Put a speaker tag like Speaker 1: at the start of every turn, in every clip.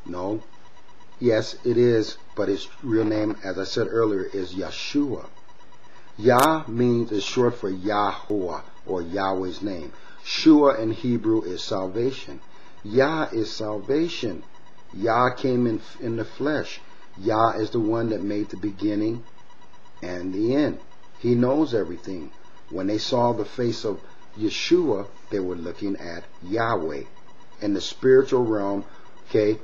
Speaker 1: No. Yes, it is, but its real name, as I said earlier, is Yeshua. Yah means is short for Yahweh, or Yahweh's name. Shua in Hebrew is salvation. Yah is salvation. Yah came in the flesh. Yah is the one that made the beginning and the end. He knows everything. When they saw the face of Yeshua, they were looking at Yahweh. In the spiritual realm, okay,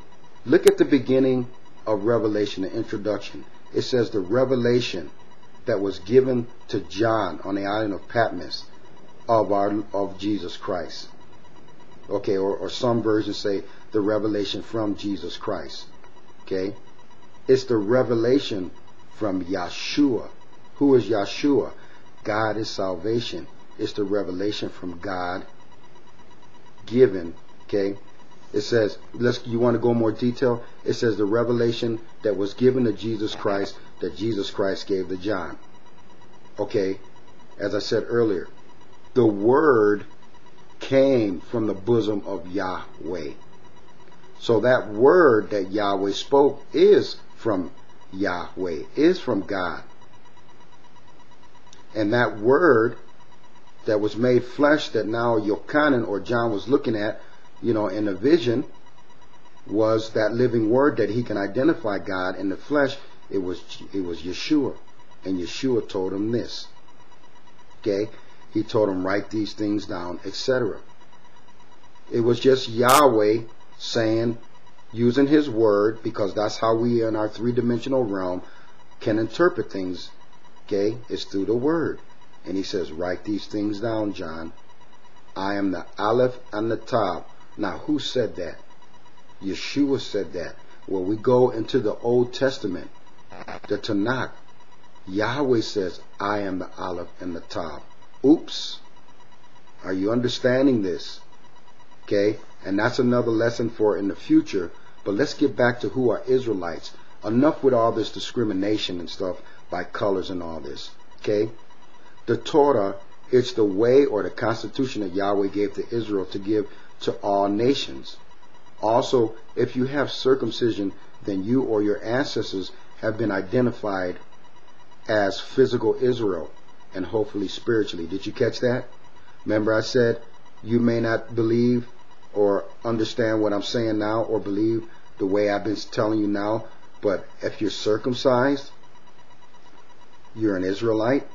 Speaker 1: look at the beginning of Revelation, the introduction. It says the revelation that was given to John on the island of Patmos of Jesus Christ. Okay, or some versions say the revelation from Jesus Christ. Okay, it's the revelation from Yeshua. Who is Yeshua? God is salvation. It's the revelation from God given. Okay, it says, you want to go more detail? It says the revelation that was given to Jesus Christ, that Jesus Christ gave to John. Okay, as I said earlier, the word came from the bosom of Yahweh. So that word that Yahweh spoke is from Yahweh, is from God. And that word that was made flesh that now Yochanan or John was looking at, in a vision, was that living word that he can identify God in the flesh. It was Yeshua. And Yeshua told him this. Okay? He told him, write these things down, etc. It was just Yahweh saying, using his word, because that's how we in our three-dimensional realm can interpret things. Okay? It's through the word. And he says, write these things down, John. I am the Aleph and the Tav. Now, who said that? Yeshua said that. Well, we go into the Old Testament, the Tanakh. Yahweh says, I am the Aleph and the Tav. Oops. Are you understanding this? Okay? And that's another lesson for in the future. But let's get back to who are Israelites. Enough with all this discrimination and stuff by colors and all this. Okay? The Torah, it's the way or the constitution that Yahweh gave to Israel to give to all nations. Also, if you have circumcision, then you or your ancestors have been identified as physical Israel and hopefully spiritually. Did you catch that? Remember I said you may not believe or understand what I'm saying now or believe the way I've been telling you now, but if you're circumcised, you're an Israelite.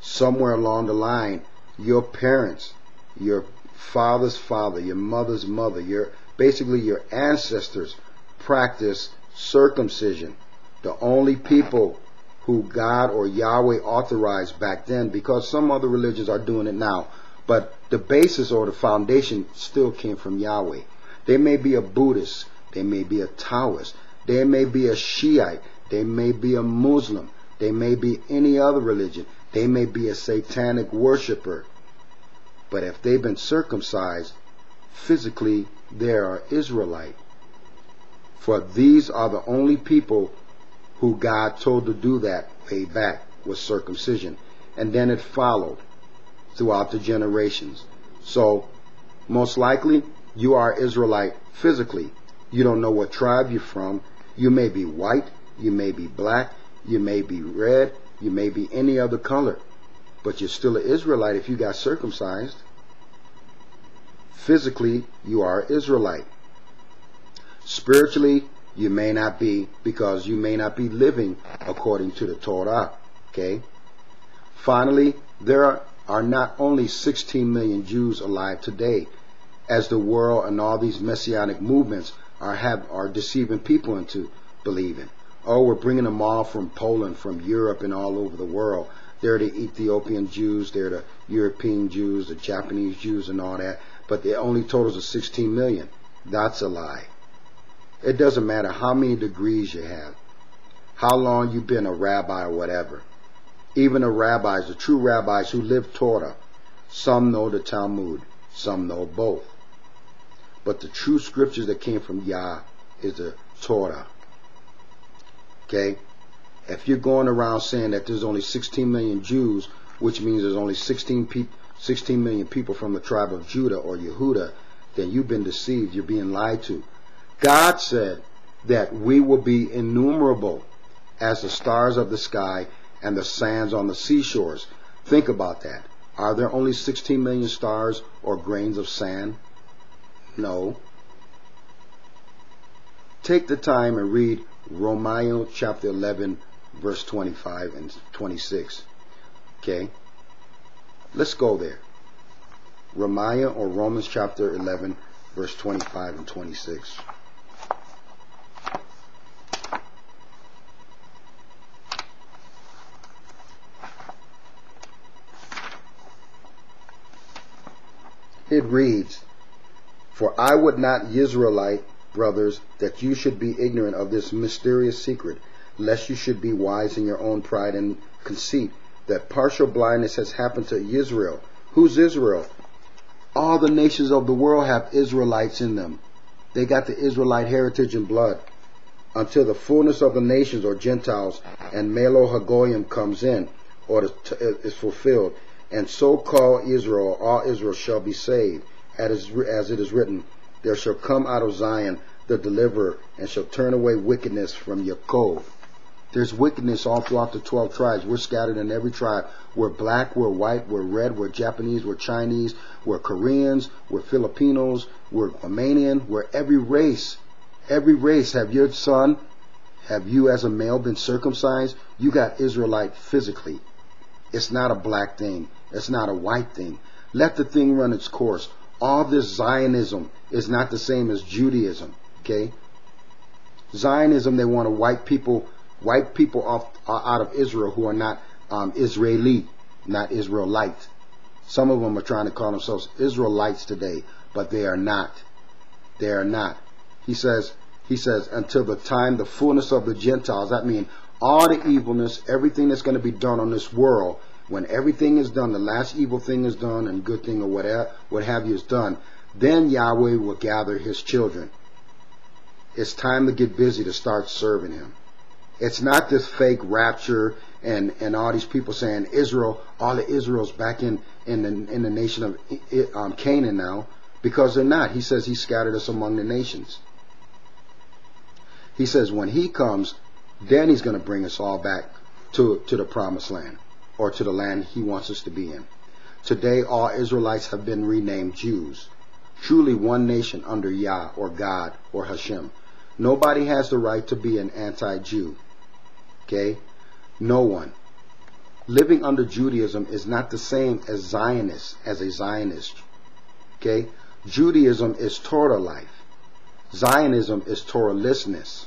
Speaker 1: Somewhere along the line, your parents, your father's father, your mother's mother, basically your ancestors practice circumcision. The only people who God or Yahweh authorized back then, because some other religions are doing it now, but the basis or the foundation still came from Yahweh. They may be a Buddhist, they may be a Taoist, they may be a Shiite, they may be a Muslim, they may be any other religion, they may be a satanic worshiper. But if they've been circumcised, physically they are Israelite. For these are the only people who God told to do that way back, was circumcision. And then it followed throughout the generations. So most likely you are Israelite physically. You don't know what tribe you're from. You may be white, you may be black, you may be red, you may be any other color, but you're still an Israelite if you got circumcised. Physically, you are Israelite. Spiritually, you may not be, because you may not be living according to the Torah. Okay? Finally, there are not only 16 million Jews alive today, as the world and all these messianic movements are deceiving people into believing. Oh, we're bringing them all from Poland, from Europe, and all over the world. They're the Ethiopian Jews, they're the European Jews, the Japanese Jews, and all that. But the only totals of 16 million. That's a lie. It doesn't matter how many degrees you have, how long you've been a rabbi or whatever. Even the rabbis, the true rabbis who live Torah, some know the Talmud, some know both. But the true scriptures that came from Yah is the Torah. Okay? If you're going around saying that there's only 16 million Jews, which means there's only 16 million people from the tribe of Judah or Yehuda, then you've been deceived. You're being lied to. God said that we will be innumerable as the stars of the sky and the sands on the seashores. Think about that. Are there only 16 million stars or grains of sand? No. Take the time and read Romans chapter 11, verse 25 and 26. Okay? Let's go there. Romans chapter 11, verse 25 and 26. It reads, "For I would not, Israelite brothers, that you should be ignorant of this mysterious secret, lest you should be wise in your own pride and conceit, that partial blindness has happened to Israel." Who's Israel? All the nations of the world have Israelites in them. They got the Israelite heritage and blood. Until the fullness of the nations or Gentiles and Melo Hagoyim comes in, or is fulfilled, and so-called Israel, all Israel shall be saved, as it is written, "There shall come out of Zion the deliverer, and shall turn away wickedness from Yaakov." There's wickedness all throughout the 12 tribes. We're scattered in every tribe. We're black, we're white, we're red, we're Japanese, we're Chinese, we're Koreans, we're Filipinos, we're Armenian, we're every race. Every race. Have your son, have you as a male been circumcised? You got Israelite physically. It's not a black thing. It's not a white thing. Let the thing run its course. All this Zionism is not the same as Judaism. Okay? Zionism, they want to wipe people off out of Israel who are not Israeli, not Israelite. Some of them are trying to call themselves Israelites today, but they are not. They are not. He says, until the time, the fullness of the Gentiles, that means all the evilness, everything that's going to be done on this world, when everything is done, the last evil thing is done and good thing or whatever, what have you is done, then Yahweh will gather his children. It's time to get busy to start serving him. It's not this fake rapture and all these people saying Israel, all the Israel's back in the nation of Canaan now, because they're not. He says he scattered us among the nations. He says when he comes, then he's going to bring us all back to the promised land, or to the land he wants us to be in. Today, all Israelites have been renamed Jews. Truly one nation under Yah, or God, or Hashem. Nobody has the right to be an anti-Jew. Okay? No one. Living under Judaism is not the same as a Zionist. Okay? Judaism is Torah life. Zionism is Torahlessness.